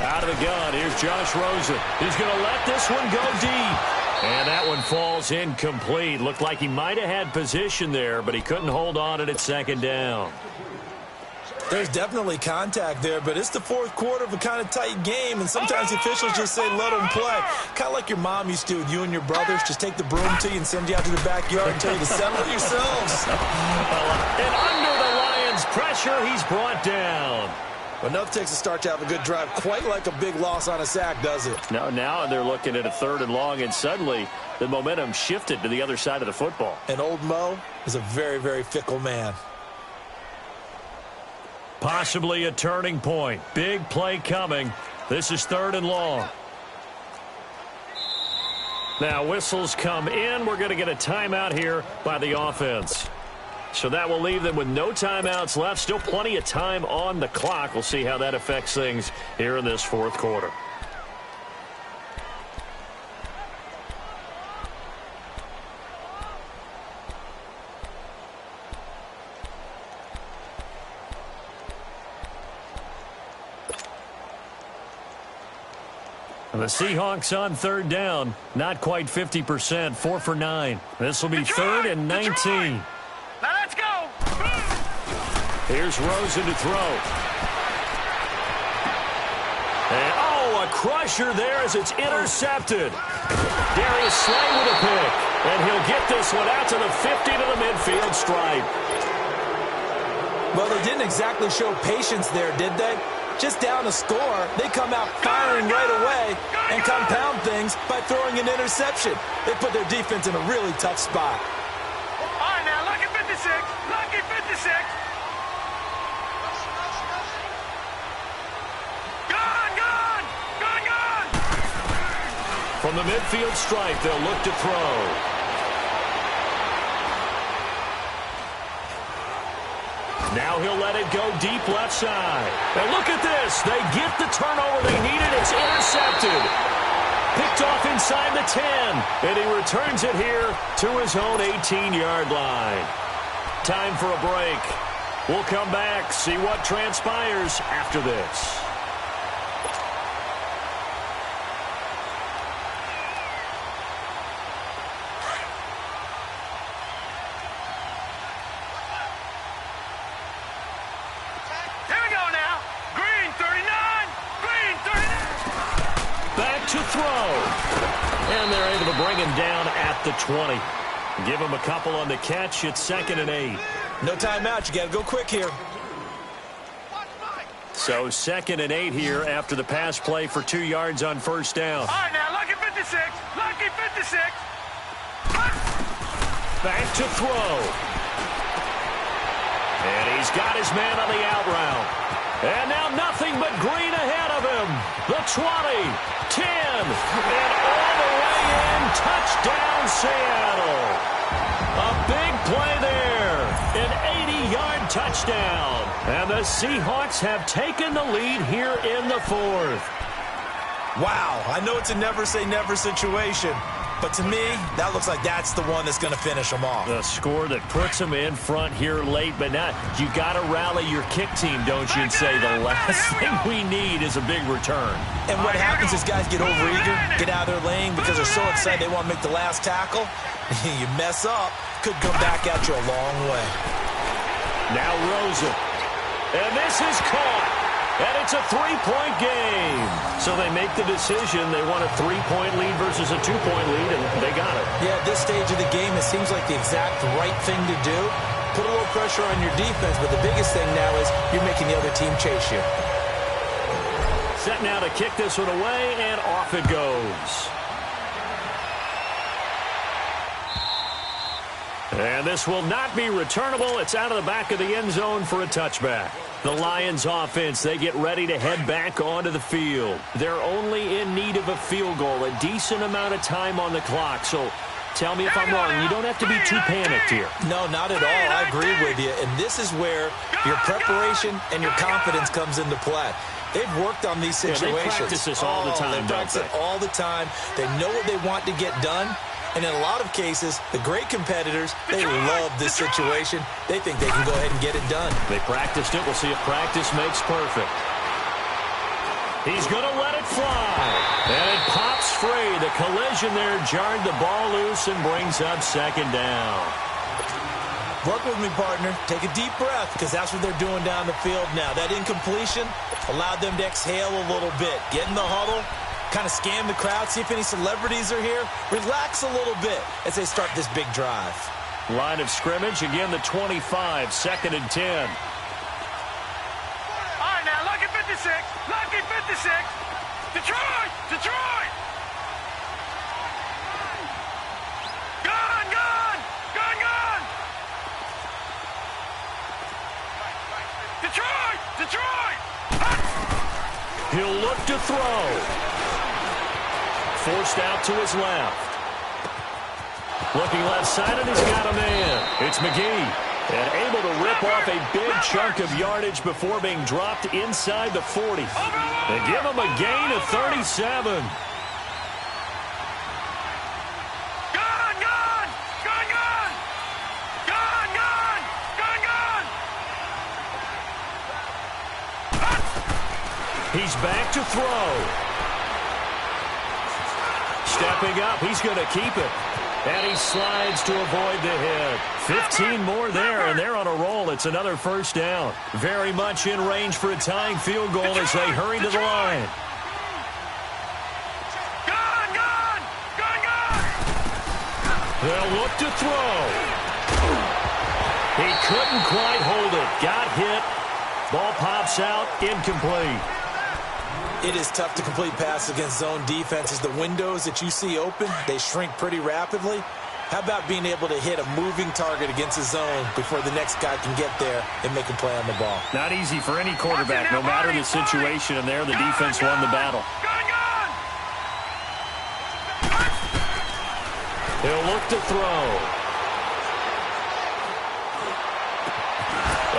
Out of the gun, here's Josh Rosen. He's going to let this one go deep. And that one falls incomplete. Looked like he might have had position there, but he couldn't hold on at second down. There's definitely contact there, but it's the fourth quarter of a kind of tight game, and sometimes the officials just say let them play. Kind of like your mom used to with you and your brothers. Just take the broom to you and send you out to the backyard and tell you to settle yourselves. And under the Lions' pressure, he's brought down. Enough takes a start to have a good drive. Quite like a big loss on a sack, does it? No, now they're looking at a 3rd and long, and suddenly the momentum shifted to the other side of the football. And old Mo is a very, very fickle man. Possibly a turning point. Big play coming. This is 3rd and long. Now whistles come in. We're going to get a timeout here by the offense. So that will leave them with no timeouts left. Still plenty of time on the clock. We'll see how that affects things here in this fourth quarter. The Seahawks on 3rd down. Not quite 50%. 4 for 9. This will be 3rd and 19. Now let's go. Here's Rosen to throw. And, a crusher there as it's intercepted. Darius Slay with a pick. And he'll get this one out to the 50 to the midfield stripe. Well, they didn't exactly show patience there, did they? Just down a score, they come out firing right away and compound things by throwing an interception. They put their defense in a really tough spot. All right, now, lucky 56. Lucky 56. Gone. From the midfield stripe, they'll look to throw. Now he'll let it go deep left side. And look at this. They get the turnover they needed. It's intercepted. Picked off inside the 10. And he returns it here to his own 18-yard line. Time for a break. We'll come back, see what transpires after this. To throw. And they're able to bring him down at the 20. Give him a couple on the catch. It's 2nd and 8. No timeout. You got to go quick here. So 2nd and 8 here after the pass play for 2 yards on first down. All right, now, lucky 56. Lucky 56. Back to throw. And he's got his man on the out route. And now nothing but green ahead of him. The 20, 10, and all the way in. Touchdown, Seattle. A big play there. An 80-yard touchdown. And the Seahawks have taken the lead here in the 4th. Wow, I know it's a never-say-never situation. But to me, that looks like that's the one that's going to finish them off. The score that puts them in front here late, but now you got to rally your kick team, don't you, and say the last thing we need is a big return. And what happens is guys get overeager, get out of their lane because they're so excited they want to make the last tackle. You mess up, could come back at you a long way. Now Rosen. And this is caught. And it's a 3-point game. So they make the decision. They want a 3-point lead versus a 2-point lead, and they got it. Yeah, at this stage of the game, it seems like the exact right thing to do. Put a little pressure on your defense, but the biggest thing now is you're making the other team chase you. Set now to kick this one away, and off it goes. And this will not be returnable. It's out of the back of the end zone for a touchback. The Lions offense, they get ready to head back onto the field. They're only in need of a field goal, a decent amount of time on the clock. So Tell me if I'm wrong. You don't have to be too panicked here. No, not at all. I agree with you. And this is where your preparation and your confidence comes into play. They've worked on these situations. They practice this all the time, They practice it all the time. They know what they want to get done. And in a lot of cases, the great competitors, they love this situation. They think they can go ahead and get it done. They practiced it. We'll see if practice makes perfect. He's going to let it fly. And it pops free. The collision there jarred the ball loose and brings up second down. Work with me, partner. Take a deep breath, because that's what they're doing down the field now. That incompletion allowed them to exhale a little bit. Get in the huddle, kind of scan the crowd, see if any celebrities are here. Relax a little bit as they start this big drive. Line of scrimmage, again the 25, 2nd and 10. All right, now, lucky 56. Lucky 56. Detroit! Detroit! Gun! Gun! Gun! Gun! Detroit! Detroit! He'll look to throw. Forced out to his left. Looking left side, and he's got a man. It's McGee. And able to rip off a big chunk of yardage before being dropped inside the 40. They give him a gain of 37. Gun! Gun! Gun! Gun! Gun! Gun! Gun! Gun! He's back to throw. Stepping up, he's going to keep it. And he slides to avoid the hit. 15 more there, and they're on a roll. It's another first down. Very much in range for a tying field goal as they hurry to the line. Gun! Gun! Gun! Gun! They'll look to throw. He couldn't quite hold it. Got hit. Ball pops out, incomplete. It is tough to complete passes against zone defenses. The windows that you see open, they shrink pretty rapidly. How about being able to hit a moving target against a zone before the next guy can get there and make a play on the ball? Not easy for any quarterback, no matter the situation, and there the defense won the battle. Gun! Gun! He'll look to throw.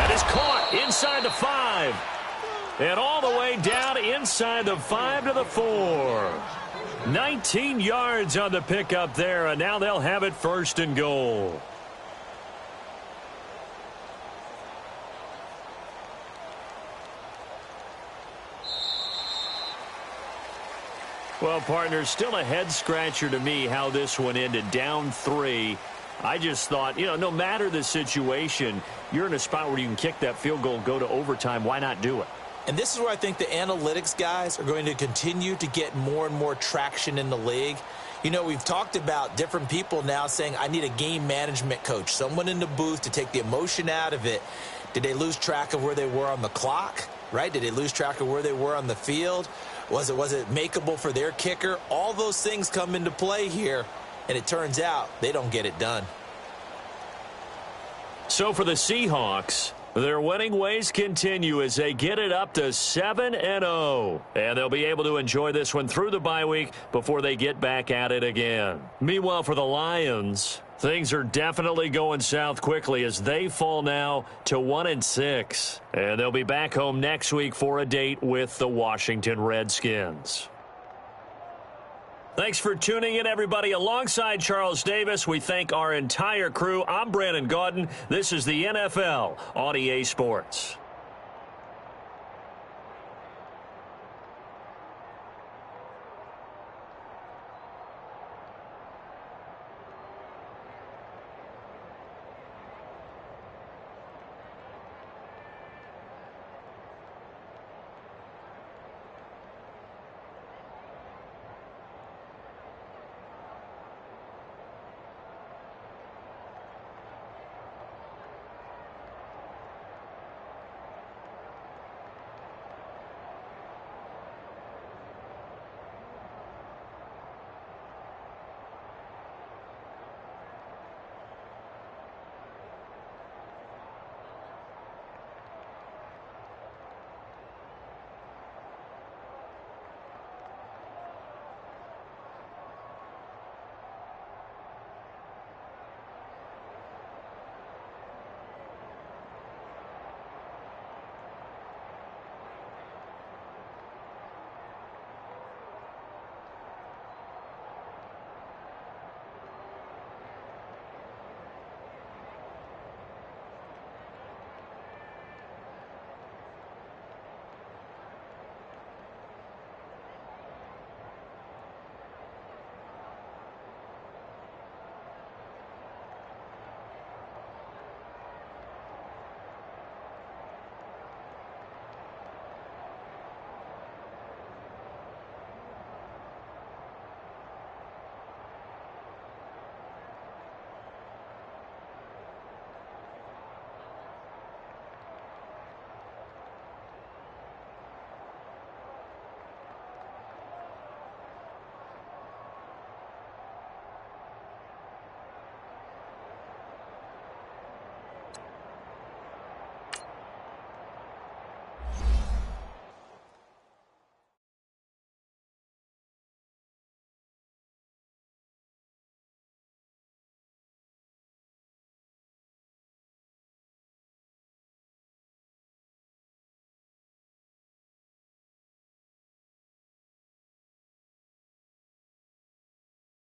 That is caught inside the 5. And all the way down inside the 5 to the 4. 19 yards on the pickup there, and now they'll have it 1st and goal. Well, partner, still a head-scratcher to me how this one ended, down 3. I just thought, no matter the situation, you're in a spot where you can kick that field goal, go to overtime. Why not do it? And this is where I think the analytics guys are going to continue to get more and more traction in the league. We've talked about different people now saying, I need a game management coach, someone in the booth to take the emotion out of it. Did they lose track of where they were on the clock, right? Did they lose track of where they were on the field? Was it makeable for their kicker? All those things come into play here, and it turns out they don't get it done. So for the Seahawks, their winning ways continue as they get it up to 7-0. And they'll be able to enjoy this one through the bye week before they get back at it again. Meanwhile, for the Lions, things are definitely going south quickly as they fall now to 1-6. And they'll be back home next week for a date with the Washington Redskins. Thanks for tuning in, everybody. Alongside Charles Davis, we thank our entire crew. I'm Brandon Gaudin. This is the NFL on EA Sports.